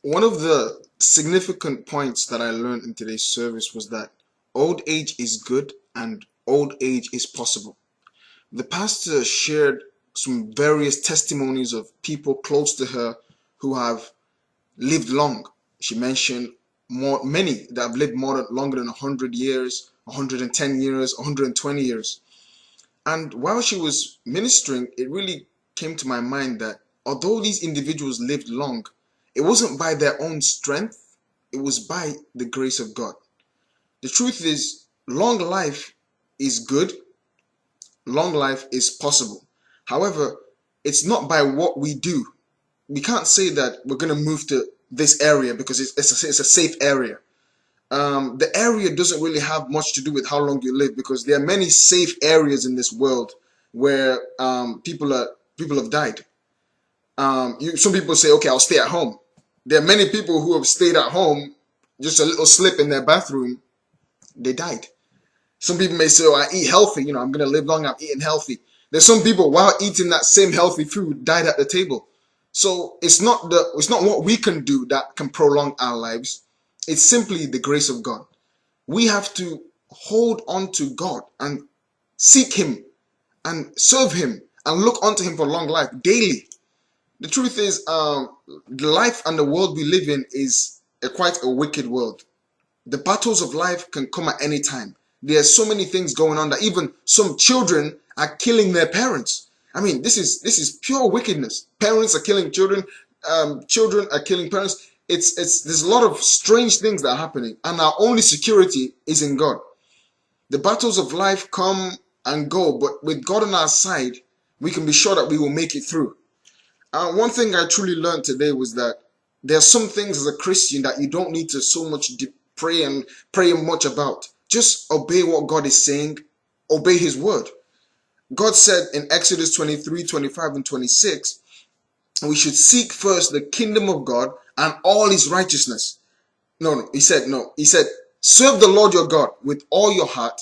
One of the significant points that I learned in today's service was that old age is good and old age is possible. The pastor shared some various testimonies of people close to her who have lived long. She mentioned many that have lived longer than 100 years, 110 years, 120 years. And while she was ministering, it really came to my mind that although these individuals lived long, it wasn't by their own strength, it was by the grace of God. The truth is, long life is good, long life is possible. However, it's not by what we do. We can't say that we're going to move to this area because it's a safe area. The area doesn't really have much to do with how long you live, because there are many safe areas in this world where people have died. Some people say, okay, I'll stay at home. There are many people who have stayed at home, just a little slip in their bathroom, they died. Some people may say, oh, I eat healthy, I'm going to live long, I'm eating healthy. There's some people, while eating that same healthy food, died at the table. So it's not what we can do that can prolong our lives. It's simply the grace of God. We have to hold on to God and seek Him and serve Him and look unto Him for long life daily. The truth is, the life and the world we live in is quite a wicked world. The battles of life can come at any time. There are so many things going on that even some children are killing their parents. I mean, this is pure wickedness. Parents are killing children. Children are killing parents. There's a lot of strange things that are happening, and our only security is in God. The battles of life come and go, but with God on our side, we can be sure that we will make it through. One thing I truly learned today was that there are some things as a Christian that you don't need to so much pray much about. Just obey what God is saying, obey His word. God said in Exodus 23, 25, and 26, we should seek first the kingdom of God and all His righteousness. He said, serve the Lord your God with all your heart.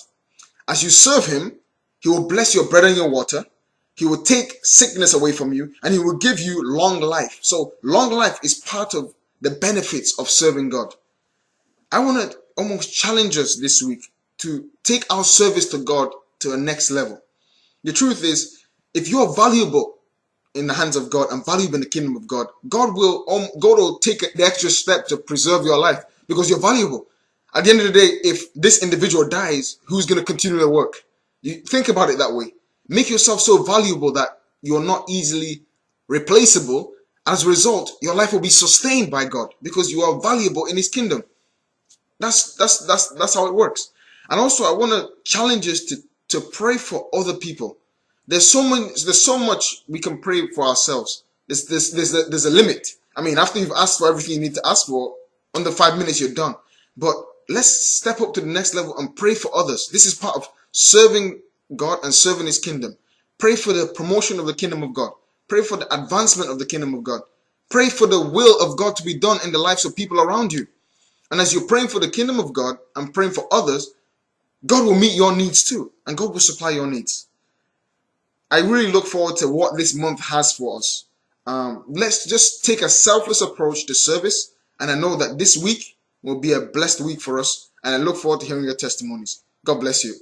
As you serve Him, He will bless your bread and your water. He will take sickness away from you, and He will give you long life. So long life is part of the benefits of serving God. I want to almost challenge us this week to take our service to God to a next level. The truth is, if you're valuable in the hands of God and valuable in the kingdom of God, God will take the extra step to preserve your life because you're valuable. At the end of the day, if this individual dies, who's going to continue the work? You think about it that way. Make yourself so valuable that you're not easily replaceable. As a result, your life will be sustained by God because you are valuable in His kingdom. That's how it works. And also, I want to challenge us to pray for other people. There's so much we can pray for ourselves. There's a limit. I mean, after you've asked for everything you need to ask for, under 5 minutes you're done. But let's step up to the next level and pray for others. This is part of serving God and serving His kingdom. Pray for the promotion of the kingdom of God. Pray for the advancement of the kingdom of God. Pray for the will of God to be done in the lives of people around you. And as you're praying for the kingdom of God and praying for others, God will meet your needs too, and God will supply your needs. I really look forward to what this month has for us. Let's just take a selfless approach to service, and I know that this week will be a blessed week for us, and I look forward to hearing your testimonies. God bless you.